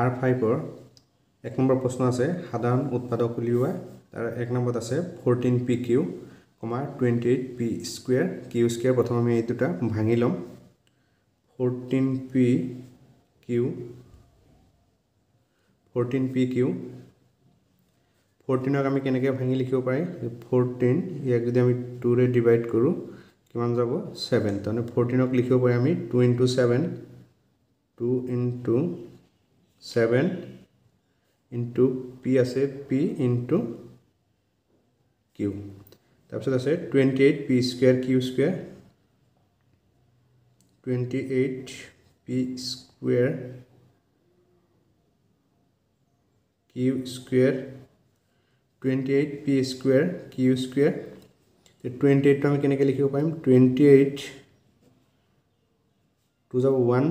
R5 এক number প্ৰশ্ন আছে সাধাৰণ উৎপাদক উলিওৱা তাৰ এক নম্বৰত আছে 14pq, 28p square q square প্ৰথম আমি এই দুটা ভাঙি লম 14pq 14ক আমি কেনেকৈ ভাঙি লিখিব পাৰি 14 ইয়াক যদি আমি 2 ৰে ডিভাইড কৰো কিমান যাব 7 তানে 14ক লিখিব পাৰি আমি 2 * 7 2 * 7 into p আছে p into q তাৰপিছত আছে 28p square q square 28p square q square 28p square q square 28 টো আমি কেনেকৈ লিখিব পাৰিম 28 2 যাব 1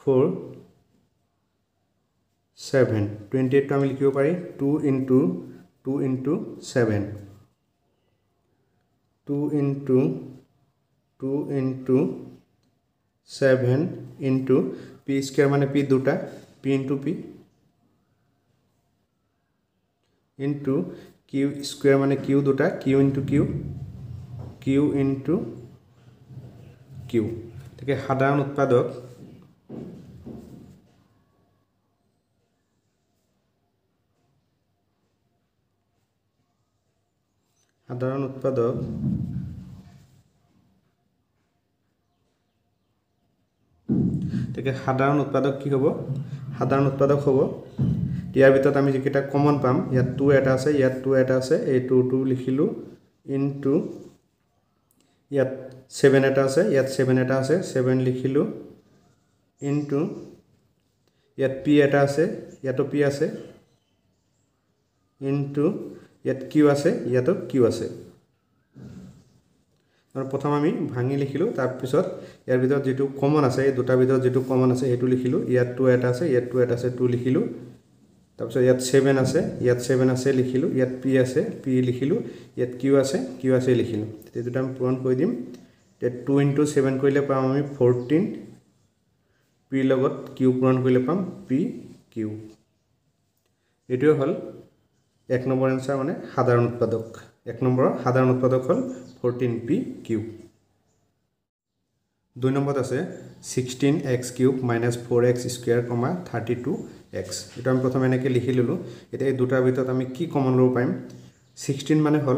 4 7 28 টো আমি লিখিব পাৰি 2 into 7 2 into 7 into p square মানে p দুটা p into p into q square মানে q দুটা q into q তাকে সাধাৰণ উৎপাদক তাকে সাধাৰণ উৎপাদক কি হ'ব সাধাৰণ উৎপাদক হ'ব ইয়াৰ ভিতৰত আমি যেটা কমন পাম ইয়াত 2 এটা আছে ইয়াত 2 এটা আছে এই 2 লিখিলো ইনটু ইয়াত 7 এটা আছে ইয়াত 7 এটা আছে 7 লিখিলো ইনটু ইয়াত p এটা আছে ইয়াতো p আছে ইনটু ইয়াত q আছে ইয়াতো q আছে আৰু প্ৰথম আমি ভাঙি লিখিলো তাৰ পিছত ইয়াৰ ভিতৰত যেটো কমন আছে এই দুটা ভিতৰত যেটো কমন আছে হেতু লিখিলো ইয়াত 2 এটা আছে ইয়াত 2 এটা আছে 2 লিখিলো তাৰ পিছত ইয়াত 7 আছে লিখিলো ইয়াত p আছে p লিখিলো ইয়াত q আছে লিখিলো তে দুটা আমি পূৰণ কৰি দিম তে 2 * 7 কৰিলে পাম আমি 14 p লগত q পূৰণ কৰিলে পাম pq এটো হল এক নম্বৰ আনসাৰ মানে সাধাৰণ উৎপাদক এক নম্বৰৰ সাধাৰণ উৎপাদক হল 14pq দুই নম্বৰত আছে 16x³ - 4x² 32x এটা আমি প্ৰথমে এনেকৈ লিখি ললো এটা এই দুটাৰ ভিতৰত আমি কি কমন লব পাৰিম 16 মানে হল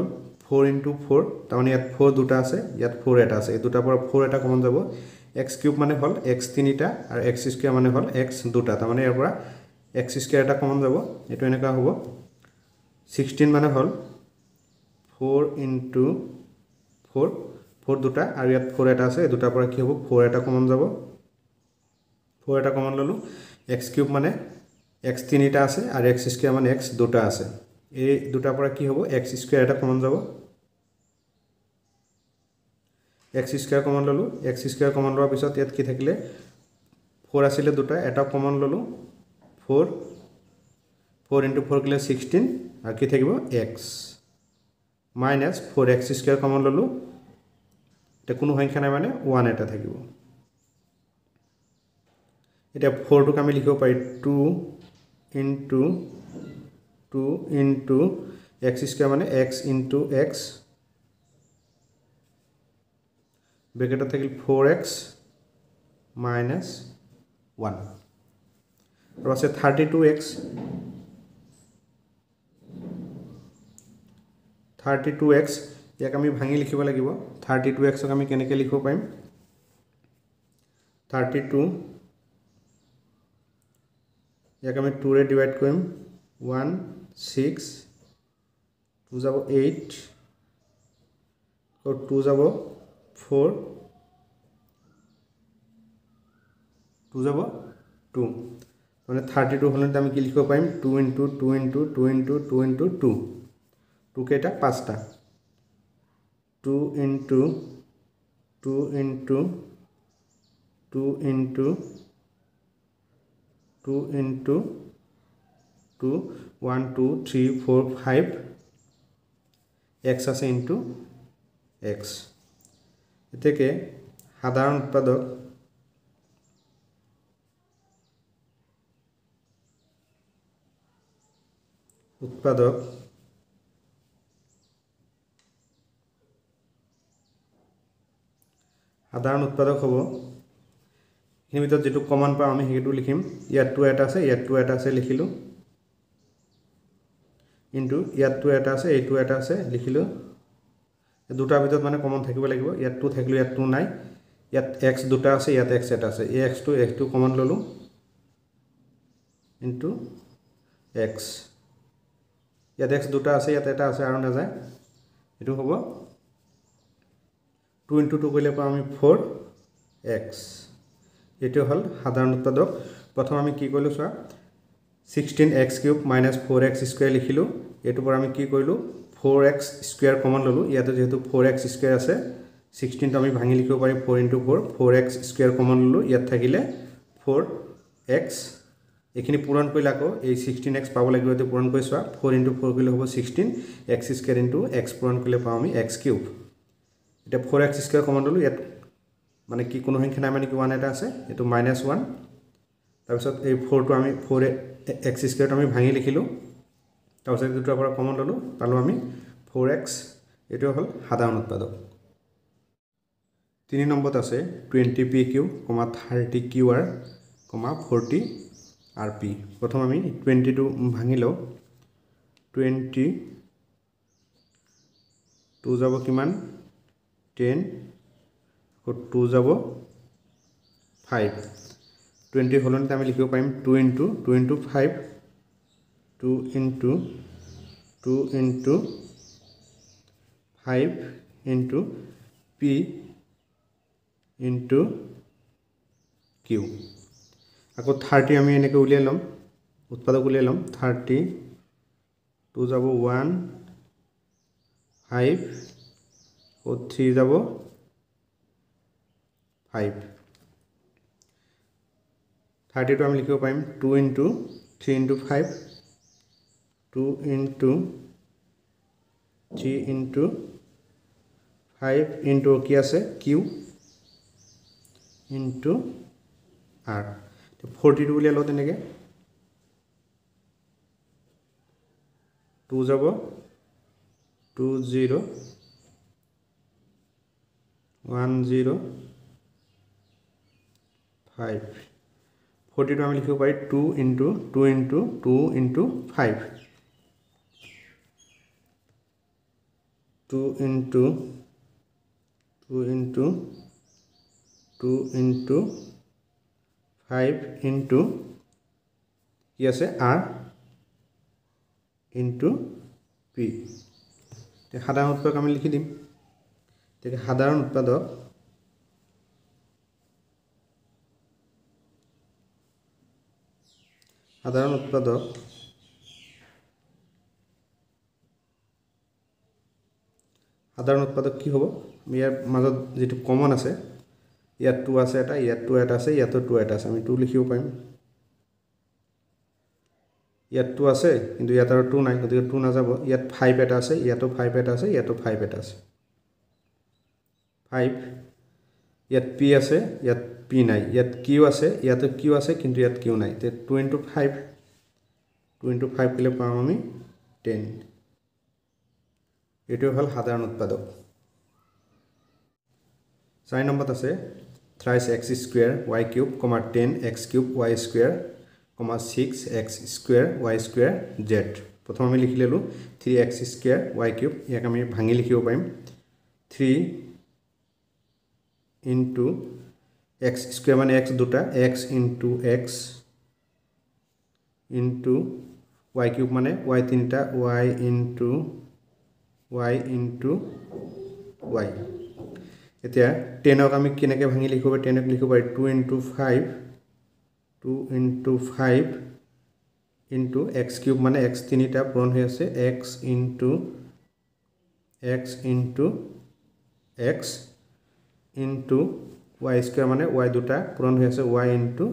4 * 4 তাৰমানে ইয়াত 4 দুটা আছে ইয়াত 4 এটা আছে এই দুটাৰ পৰা 4 এটা কমন যাব x³ মানে হল x তিনিটা আৰু x² মানে হল x দুটা তাৰমানে ইয়াৰ পৰা x² এটা কমন যাব এটো এনেকা হ'ব 16 মানে হল 4 * 4 4 দুটা আৰু ইয়াত 4 এটা আছে এই দুটাৰ পৰা কি হ'ব 4 এটা কমন যাব 4 এটা কমন ললো x³ মানে x তিনিটা আছে আৰু x² মানে x দুটা আছে এই দুটাৰ পৰা কি হ'ব x² এটা কমন যাব x² কমন ললো x² কমন লোৱাৰ পিছত ইয়াত কি থাকিলে 4 আছিল দুটা এটা কমন ললো 4 * 4 কিলে 16 আৰু কি থাকিব x minus 4x² কমন ললো এটা কোনো সংখ্যা নাই মানে 1 এটা থাকিব এটা 4 টোক আমি লিখিব পাৰি 2 into x² মানে x into x ব্ৰেকেটত থাকিল 4x minus 1 আৰু আছে 32x ইয়াক আমি ভাঙি লিখিব লাগিব 32x ক আমি কেনেকৈ লিখিব পাৰিম 32 ইয়াক আমি 2 ৰে ডিভাইড কৰিম 1 6 2 যাব 8 আৰু 2 যাব 4 2 যাব 2 মানে 32 হলে আমি কি লিখিব পাৰিম 2 * 2 * 2 * 2 * 2 2 কেটা পাঁচটা 2 into 2 into 2 into 2 into 2 1 2 3 4 5 x আছে into x এতেকে সাধারণ উৎপাদক উৎপাদক সাধাৰণ উৎপাদক হ'ব এই ভিতৰত যেটো কমন পাম আমি হেতু লিখিম ইয়াত 2 এটা আছে ইয়াত 2 এটা আছে লিখিলো ইনটু ইয়াত 2 এটা আছে এই 2 এটা আছে লিখিলো দুটা ভিতৰত মানে কমন থাকিব লাগিব ইয়াত 2 থাকিলো ইয়াত 2 নাই ইয়াত x দুটা আছে ইয়াত x এটা আছে এই x2 কমন ললো ইনটু x ইয়াত x দুটা আছে ইয়াত এটা আছে আৰু না যায় এটো হ'ব 2 into 2 কৰিলে পাম আমি 4x এটো হল সাধাৰণ উৎপাদক প্ৰথম আমি কি কৰিলো চোৱা 16x cube minus 4x square লিখিলো এটো পৰ আমি কি কৰিলো 4x square কমন ললো ইয়াতে যেহেতু 4x square আছে 16 টো আমি ভাঙি লিখিব পাৰি 4 into 4 4x square কমন ললো ইয়াত থাকিলে 4x এখিনি পূৰণ কৰিলে আকৌ এই 16x পাব লাগিব এটো পূৰণ কৰি চোৱা 4 into 4 কৰিলে হ'ব 16 x square into x পূৰণ কৰিলে পাম আমি x cube এটা 4x square কমন ললো ইয়াত মানে কি কোনো সংখ্যা নাই মানে কি 1 এটা আছে এটো -1 তাৰ পিছত এই 4 টো আমি 4x square টো আমি ভাঙি লিখিলো তাৰ পিছত দুটা পৰা কমন ললো পালো আমি 4x এটো হল সাধাৰণ উৎপাদক 3 নম্বৰত আছে 20pq, 30qr, 40rp প্ৰথম আমি 20 টো ভাঙি লও 20 2 যাব কিমান 10 2 যাব 5 20 হলনিতে আমি লিখিব পাৰিম 2 into 5 2 into 5 into p into q আকৌ 30 আমি এনেকৈ উলিয়াই লম উৎপাদক উলিয়াই লম 30 2 যাব 1 5 ও 3 যাব 5 30 টো আমি লিখিব পাৰিম 2 into 3 into 5 2 into 3 into 5 into কি আছে q into r 40 টো উলিয়াই লও তেনেকে 2 যাব 2 0 1 0 5 40 টো আমি লিখিব পাৰি 2 into 2 into 2 into 5 2 into 2 into 2 into 5 into yes r into p তে সাধাৰণ উৎপাদক আমি লিখি দিম তে সাধাৰণ উৎপাদক কি হ'ব ইয়াৰ মাজত যেটো কমন আছে ইয়াত 2 আছে এটা ইয়াত 2 এটা আছে ইয়াত 2 এটা আছে আমি 2 লিখিব পাৰিম ইয়াত 2 আছে কিন্তু ইয়াত আৰু 2 নাই গতিকে 2 না যাব ইয়াত 5 এটা আছে ইয়াত 5 এটা আছে ইয়াত 5 এটা আছে 5 ইয়াত p আছে ইয়াত p নাই ইয়াত q আছে ইয়াত q আছে কিন্তু ইয়াত q নাই তে 2 into 5 কিলে পাম আমি 10 এটো হল সাধাৰণ উৎপাদক 4 নম্বৰত আছে thrice x square y cube, 10 x cube y square, 6 x square y square z প্ৰথম আমি লিখি ললো 3x square y cube ইয়াক আমি ভাঙি লিখিব পাৰিম 3 into x square মানে x দুটা x into x into y cube মানে y তিনটা y into y এতিয়া 10 ক আমি কিনেকে ভাঙি লিখিব 10 ক লিখিব 2 into 5 into x cube মানে x তিনিটা পূৰণ হৈ আছে x into x into y square মানে y দুটা পূৰণ হৈ আছে y into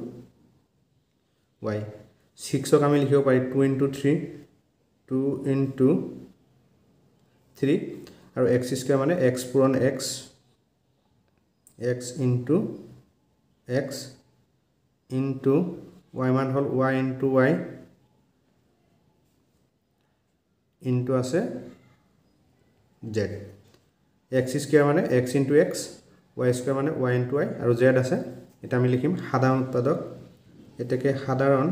y 6 ক আমি লিখিব পাৰি 2 into 3 আৰু x square মানে x পূৰণ x into x into y মান হল y into y ইনটু আছে z x স্কয়ার মানে x into x y square মানে y ইনটু y আৰু z আছে এটা আমি লিখিম সাধাৰণ উৎপাদক এটাকে সাধাৰণ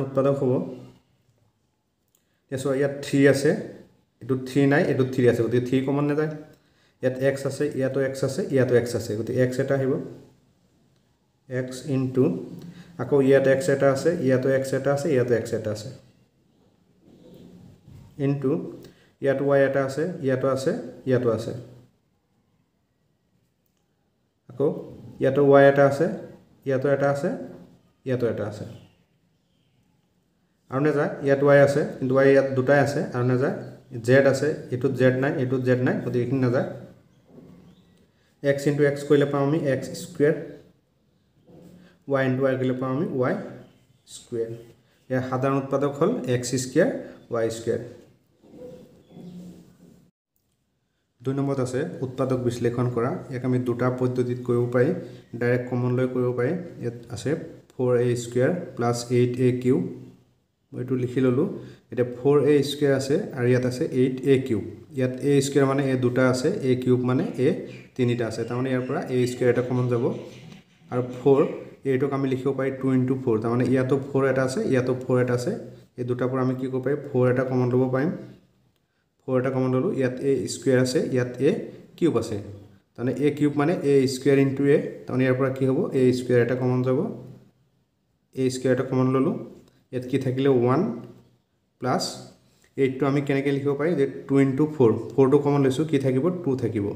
উৎপাদক হ'ব এসো ইয়াত 3 আছে এটো 3 নাই এটো 3 আছে গতি 3 কমন না যায় ইয়াত x আছে ইয়াতো x আছে ইয়াতো x আছে গতি x এটা আহিব x ইনটু আকৌ ইয়াত x এটা আছে ইয়াতো x এটা আছে ইয়াতো x এটা আছে ইনটু ইয়াত y এটা আছে ইয়াতো আছে ইয়াতো আছে আকৌ ইয়াতো y এটা আছে ইয়াতো এটা আছে ইয়াতো এটা আছে আৰু না যায় ইয়াত y আছে কিন্তু y ইয়াত দুটাই আছে আৰু না যায় z আছে এটো z নাই এটো z নাই গতি এখিনি না যায় x into x কইলে পাম আমি x square y into y কইলে পাম আমি y স্কয়ার এর সাধারণ উৎপাদক হল x স্কয়ার y স্কয়ার দুই নম্বৰত আছে উৎপাদক বিশ্লেষণ কৰা এক আমি দুটা পদ্ধতিত কৰিব পাৰি ডাইৰেক্ট কমন লৈ কৰিব পাৰি ইয়াত আছে 4a square plus 8a cube এটো লিখি ললো এটা 4a স্কয়ার আছে আৰু ইয়াত আছে 8a কিউব ইয়াত a স্কয়ার মানে a দুটা আছে a কিউব মানে a তিনিটা আছে তাৰ মানে ইয়াৰ পৰা a স্কয়াৰ এটা কমন যাব আৰু 4 এটো আমি লিখিব পাৰি 2 into 4 তাৰ মানে ইয়াতো 4 এটা আছে ইয়াতো 4 এটা আছে এই দুটা পৰা আমি কি কৰিব পাৰি 4 এটা কমন লব পাৰিম 4 এটা কমন ললো ইয়াত a স্কয়াৰ আছে ইয়াত a কিউব আছে তাৰ মানে a কিউব মানে a স্কয়াৰ into a তাৰ মানে ইয়াৰ পৰা কি হ'ব a স্কয়ার এটা কমন যাব a স্কয়ার এটা কমন ললো ইয়াত কি থাকিলে 1 প্লাস 8 টো আমি কেনেকৈ লিখিব পাৰি যে 2 into 4 4 টো কমন লৈছো কি থাকিব 2 থাকিব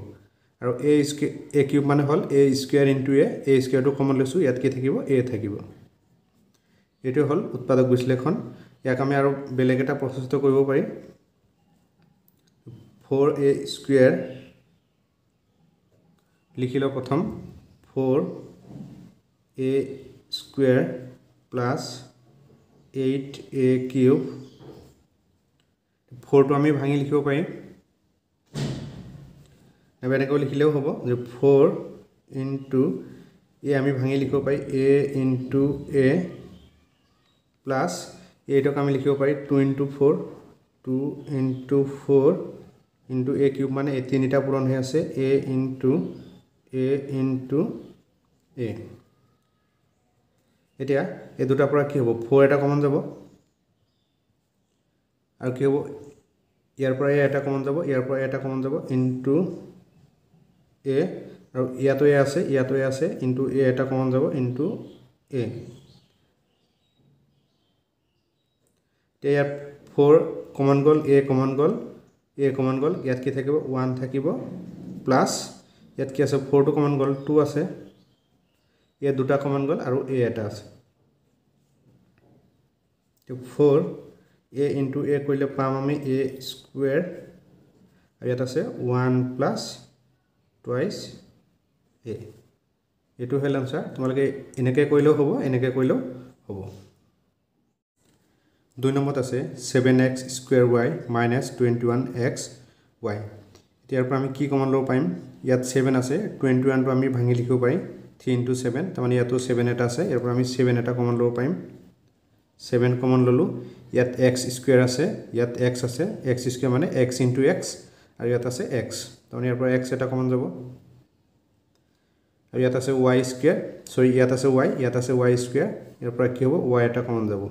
আৰু a কিউব মানে হল a square into a square টো কমন লৈছো ইয়াত কি থাকিব a থাকিব এটো হল উৎপাদক বিশ্লেষণ ইয়াক আমি আৰু বেলেগ এটা প্ৰচেসটো কৰিব পাৰি 4a স্কয়াৰ লিখিলো প্ৰথম 4a square plus 8a cube 4 টো আমি ভাঙি লিখিব পাৰিম এবাৰকে লিখিলেও হ'ব যে 4 into a আমি ভাঙি লিখিব পাৰি a into a plus a টো আমি লিখিব পাৰি 2 into 4 2 into 4 into a cube মানে a তিনিটা পূৰণ হৈ আছে a into a এতিয়া এই দুটা পৰা কি হ'ব 4 এটা কমন যাব আৰু কি হ'ব ইয়াৰ পৰা এটা কমন যাব ইয়াৰ পৰা এটা কমন যাব into a আৰু ইয়াতো a আছে into a এটা কমন যাব into a তে ইয়াত 4 কমন গল a কমন গল ইয়াত কি থাকিব 1 থাকিব প্লাস ইয়াত কি আছে 4 টো কমন গল 2 আছে এ দুটা কমন গল আৰু a এটা আছে তো 4 a into a কইলে পাম আমি a স্কয়ার আৰু ইয়াত আছে 1 প্লাস twice a এটো হল आंसर তোমালোকে এনেকৈ কইলেও হ'ব এনেকৈ কইলেও হ'ব দুই নম্বৰত আছে 7x square y minus 21x y ইয়াৰ পৰা আমি কি কমন লব পাৰিম ইয়াত 7 আছে 21 টো আমি ভাঙি লিখিব পাৰিম 3 into 7 তাৰ মানে ইয়াতো 7 এটা আছে ইয়াৰ পৰা আমি 7 এটা কমন লব পাৰিম 7 কমন ললো ইয়াত x স্কয়ার আছে ইয়াত x আছে x স্কয়ার মানে x into x আৰু ইয়াত আছে x তাৰ মানে ইয়াৰ পৰা x এটা কমন যাব আৰু ইয়াত আছে y স্কয়াৰ সৰি ইয়াত আছে y স্কয়াৰ ইয়াৰ পৰা কি হ'ব y এটা কমন যাব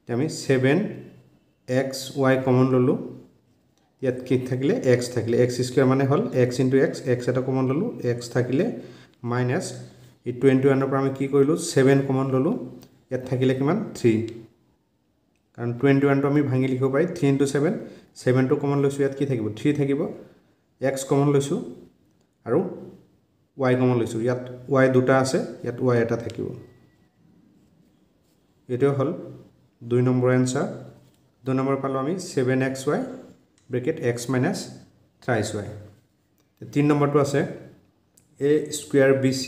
তে আমি 7xy কমন ললো ইয়াত কি থাকিলে x থাকিলে x স্কয়ার মানে হল x into x x এটা কমন ললো x থাকিলে মাইনাস এই 21 ৰ পৰা আমি কি কৰিলো 7 কমন ললো ইয়াত থাকিলে কিমান 3 কাৰণ 21 টো আমি ভাঙি লিখিব পাৰি 3 into 7 7 টো কমন লৈছো ইয়াত কি থাকিব 3 থাকিব x কমন লৈছো আৰু y কমন লৈছো ইয়াত y দুটা আছে ইয়াত y এটা থাকিব এটো হল 2 নম্বৰ आंसर 2 নম্বৰ পালো আমি 7xy bracket x minus thrice y 3 নম্বৰটো আছে a square bc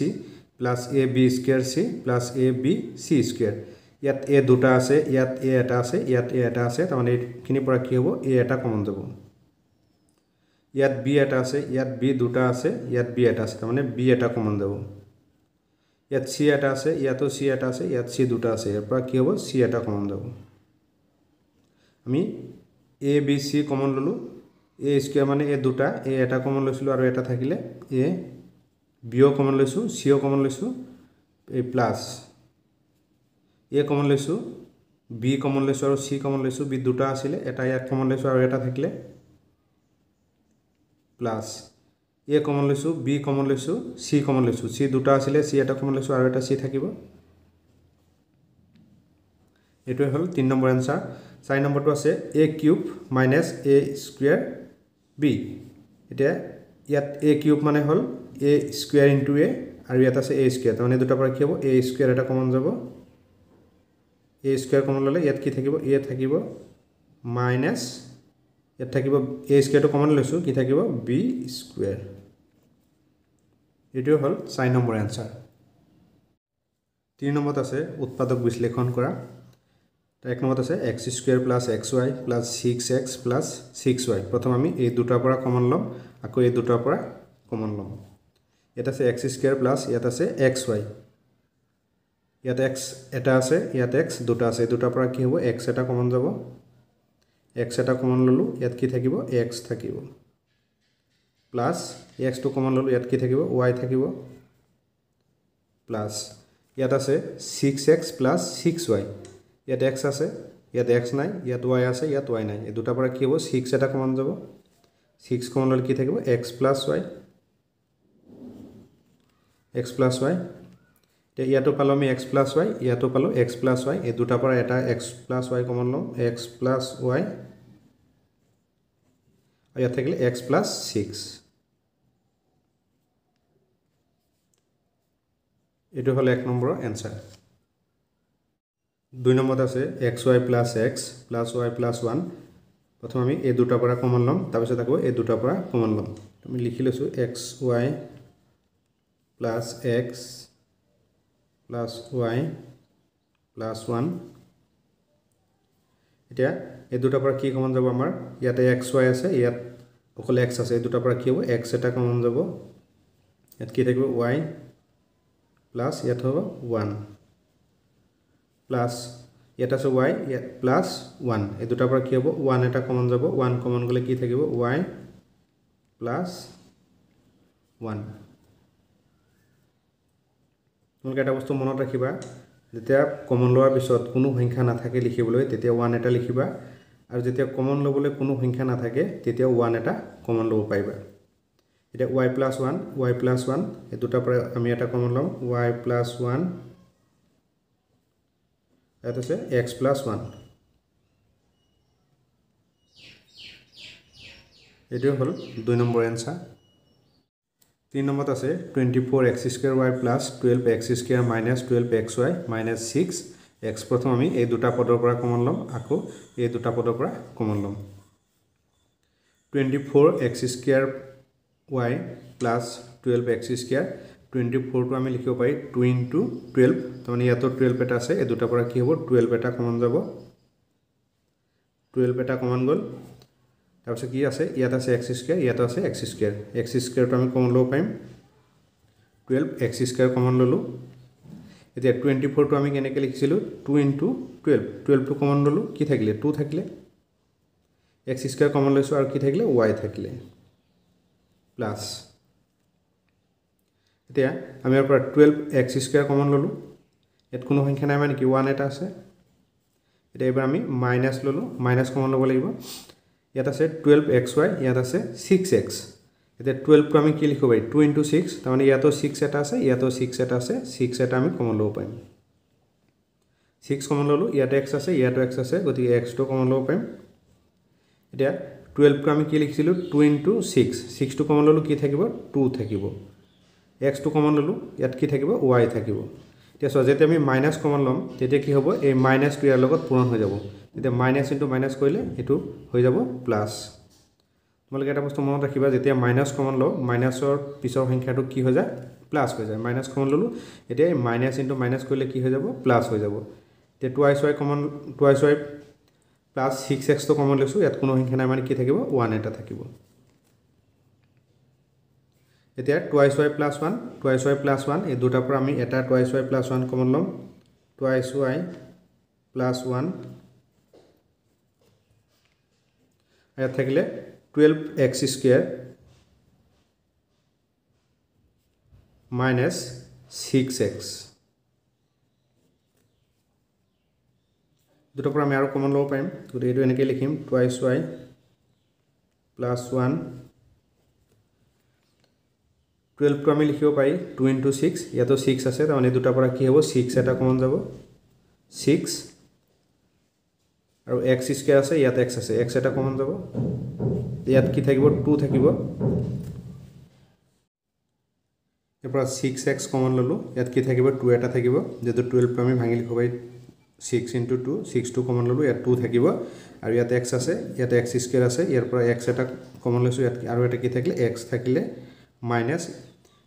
plus ab square c plus ab c square ইয়াত a দুটা আছে ইয়াত a এটা আছে ইয়াত a এটা আছে তাৰ মানে কিনি পৰা কি হ'ব a এটা কমন যাব ইয়াত বি এটা আছে ইয়াত বি দুটা আছে ইয়াত বি এটা আছে তাৰমানে বি এটা কমন যাব ইয়াত সি এটা আছে ইয়াতো সি এটা আছে ইয়াত সি দুটা আছে ইয়াৰ পৰা কি হ'ব সি এটা কমন যাব আমি এ বি সি কমন ললো এ স্কয়াৰ মানে এ দুটা এ এটা কমন লৈছিলো আৰু এটা থাকিলে এ বিও কমন লৈছো সিও কমন লৈছো এ প্লাস এ কমন লৈছো বি কমন লৈছো আৰু সি কমন লৈছো বি দুটা আছিল এটা ইয়াত কমন লৈছো আৰু এটা থাকিলে প্লাস এ কমন লৈছো বি কমন লৈছো সি কমন লৈছো সি দুটা আছিল সি এটা কমন লৈছো আৰু এটা সি থাকিব এটো হল 3 নম্বৰ आंसर 4 নম্বৰটো আছে a cube minus a square b এটা ইয়াত a কিউব মানে হল a স্কয়াৰ ইনটু a আৰু ইয়াত আছে a স্কয়াৰ তাৰমানে দুটা পৰা কি হ'ব a স্কয়াৰ এটা কমন যাব a স্কয়াৰ কমন ললে ইয়াত কি থাকিব a থাকিব মাইনাস ইয়াত থাকিব a স্কয়াৰটো কমন লৈছো কি থাকিব b স্কয়াৰ এটো হল 4 নম্বৰ आंसर 3 নম্বৰত আছে উৎপাদক বিশ্লেষণ কৰা এক নম্বৰত আছে x square plus xy plus 6x plus 6y প্ৰথম আমি এই দুটাৰ পৰা কমন লম আকৌ এই দুটাৰ পৰা কমন লম এটা আছে x স্কয়াৰ প্লাস ইয়াত আছে xy ইয়াত x এটা আছে ইয়াত x দুটা আছে দুটাৰ পৰা কি হ'ব x এটা কমন যাব x এটা কমন ললো ইয়াত কি থাকিব x থাকিব প্লাস x টো কমন ললো ইয়াত কি থাকিব y থাকিব প্লাস ইয়াত আছে 6x প্লাস 6y ইয়াত x আছে ইয়াত x নাই ইয়াত y আছে ইয়াত y নাই এই দুটা পৰা কি হ'ব 6 এটা কমন যাব 6 কমন ললে কি থাকিব x plus y x plus y তে ইয়াতো পালো আমি x plus y ইয়াতো পালো x plus y এই দুটা পৰা এটা x plus y কমন লম x plus y আৰু ইয়াত থাকিলে x plus 6 এটো হল 1 নম্বৰৰ आंसर 2 নম্বৰত আছে xy plus x plus y plus 1 প্ৰথম আমি এই দুটা পৰা কমন লম তাৰ পিছত আকৌ এই দুটা পৰা কমন লম আমি লিখি লৈছো xy plus x plus y plus 1 এতিয়া এই দুটা পৰা কি কমন যাব আমাৰ ইয়াতে xy আছে ইয়াত অকল x আছে এই দুটা পৰা কি হ'ব x এটা কমন যাব ইয়াত কি থাকিব y plus ইয়াত হ'ব 1 plus ইয়াত আছে y plus 1 এই দুটা পৰা কি হ'ব 1 এটা কমন যাব 1 কমন গলে কি থাকিব y plus 1 তোমালোকে এটা বস্তু মনত ৰাখিবা যেতিয়া কমন লোৱাৰ পিছত কোনো সংখ্যা নাথাকে লিখিবলৈ তেতিয়া 1 এটা লিখিবা আৰু যেতিয়া কমন লবলৈ কোনো সংখ্যা নাথাকে তেতিয়া 1 এটা কমন লব পাৰিবা এটা y plus 1 এই দুটা পৰা আমি এটা কমন লম y plus 1 এটা আছে x plus 1 এটো হল 2 নম্বৰ आंसर 3 নম্বৰত আছে 24x square y plus 12x square minus 12xy minus 6x প্ৰথম আমি এই দুটা পদৰ পৰা কমন লম আকৌ এই দুটা পদৰ পৰা কমন লম 24x square y plus 12x square 24 টো আমি লিখিব পাৰি 2 into 12 তাৰমানে ইয়াতো 12 এটা আছে এই দুটা পৰা কি হ'ব 12 এটা কমন যাব 12 এটা কমন গল তাৰপিছত কি আছে ইয়াত আছে x স্কয়াৰ ইয়াত আছে x স্কয়াৰ টো আমি কমন লব পাৰিম 12x স্কয়াৰ কমন ললো এতিয়া 24 টো আমি কেনেকৈ লিখিছিলো 2 into 12 টো কমন ললো কি থাকিলে 2 থাকিলে x স্কয়াৰ কমন লৈছো আৰু কি থাকিলে y থাকিলে প্লাস এতিয়া আমি ইয়াৰ পৰা 12x স্কয়াৰ কমন ললো ইয়াত কোনো সংখ্যা নাই মানে কি 1 এটা আছে এতিয়া এবাৰ আমি মাইনাস ললো মাইনাস কমন লব লাগিব ইয়াত আছে 12xy ইয়াত আছে 6x এতিয়া 12 টো আমি কি লিখিব পাৰি 2 into 6 তাৰমানে ইয়াতো 6 এটা আছে ইয়াতো 6 এটা আছে 6 এটা আমি কমন লব পাৰিম 6 কমন ললো ইয়াতে x আছে ইয়াতো x আছে গতিকে x টো কমন লব পাৰিম এতিয়া 12 টো আমি কি লিখিছিলো 2 into 6 টো কমন ললো কি থাকিব 2 থাকিব x টো কমন ললো ইয়াত কি থাকিব y থাকিব এতিয়া সো যেতিয়া আমি মাইনাস কমন লম তেতিয়া কি হ'ব এই মাইনাস টো ইয়াৰ লগত পূৰণ হৈ যাব তেতিয়া মাইনাস ইনটু মাইনাস কৰিলে এটো হৈ যাব প্লাস তোমালোকে এটা বস্তু মনত ৰাখিবা যেতিয়া মাইনাস কমন লও মাইনাসৰ পিছৰ সংখ্যাটো কি হৈ যায় প্লাস হৈ যায় মাইনাস কমন ললো এতিয়া মাইনাস ইনটু মাইনাস কৰিলে কি হৈ যাব প্লাস হৈ যাব তে 2y common 2y plus 6x তো কমন লৈছো ইয়াত কোনো সংখ্যা নাই মানে কি থাকিব 1 এটা থাকিব এতিয়া twice y plus 1 এই দুটাৰ পৰা আমি এটা twice y plus 1 কমন ল'ম twice y plus 1 ইয়াত থাকিলে 12x square minus 6x দুটাৰ পৰা আমি আৰু কমন ল'ব পাৰিম গতিকে এইটো এনেকৈ লিখিম twice y plus 1 12 টো আমি লিখিব পাৰি 2 into 6 ইয়াতো 6 আছে তাৰমানে দুটাৰ পৰা কি হ'ব 6 এটা কমন যাব 6 আৰু x স্কয়াৰ আছে ইয়াত x আছে x এটা কমন যাব ইয়াত কি থাকিব 2 থাকিব এৰপৰা 6x কমন ললো ইয়াত কি থাকিব 2 এটা থাকিব যেটো 12 টো আমি ভাঙি লিখিব পাৰি 6 into 2 6 টো কমন ললো ইয়াত 2 থাকিব আৰু ইয়াত x আছে ইয়াত x স্কয়াৰ আছে ইয়াৰপৰা x এটা কমন লৈছো ইয়াত আৰু এটা কি থাকিলে x থাকিলে minus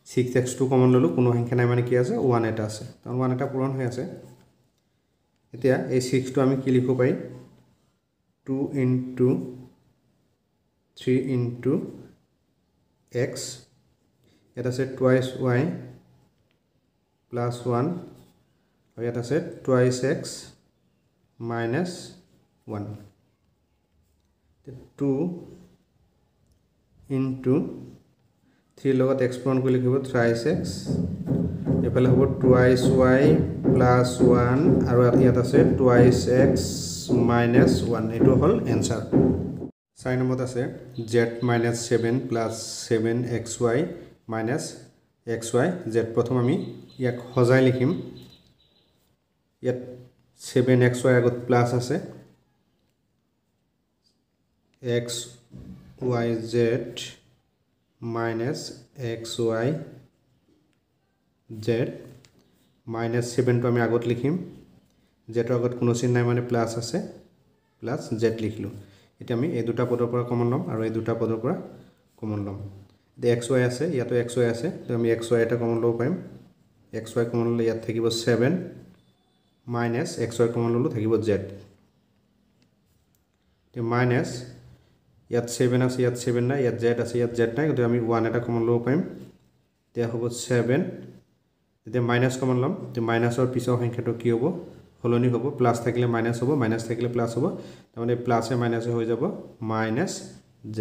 6x টো কমন ললো কোনো সংখ্যা নাই মানে কি আছে 1 এটা আছে কাৰণ 1 এটা পূৰণ হৈ আছে এতিয়া এই 6 টো আমি কি লিখিব পাৰি 2 into 3 into x ইয়াত আছে twice y plus 1 আৰু ইয়াত আছে twice x minus 1 2 into 3 লগত x পূৰণ কৰি লিখিব thrice x এফালে হ'ব twice y plus 1 আৰু ইয়াত আছে twice x minus 1 এটো হল आंसर 4 নম্বৰত আছে z minus 7 plus 7xy minus xy z প্ৰথম আমি ইয়াক হজাই লিখিম ইয়াত 7xy আগত প্লাস আছে xyz minus xy z minus 7 টো আমি আগত লিখিম z ৰ আগত কোনো চিহ্ন নাই মানে প্লাস আছে প্লাস z লিখিলো এটা আমি এই দুটা পদৰ পৰা কমন লম আৰু এই দুটা পদৰ পৰা কমন লম দে xy আছে ইয়াতো xy আছে তো আমি xy এটা কমন লব পাৰিম xy কমন ললে ইয়াত থাকিব 7 minus xy কমন ললো থাকিব z তে minus ইয়াত 7 আছে ইয়াত 7 নাই ইয়াত z আছে ইয়াত z নাই গতিকে আমি 1 এটা কমন লব পাৰিম তে হ'ব 7 তে মাইনাস কমন লম তে মাইনাসৰ পিছৰ সংখ্যাটো কি হ'ব হলনি হ'ব প্লাস থাকিলে মাইনাস হ'ব মাইনাস থাকিলে প্লাস হ'ব তাৰমানে প্লাসে মাইনাসে হৈ যাব minus z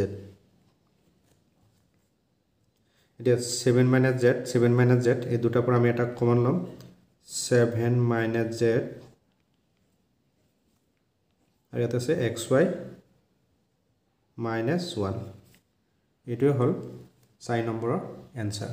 এটা 7 minus z এই দুটা পৰা আমি এটা কমন লম 7 minus z আৰু ইয়াত আছে xy minus 1 এটো হল 4 নম্বৰৰ आंसर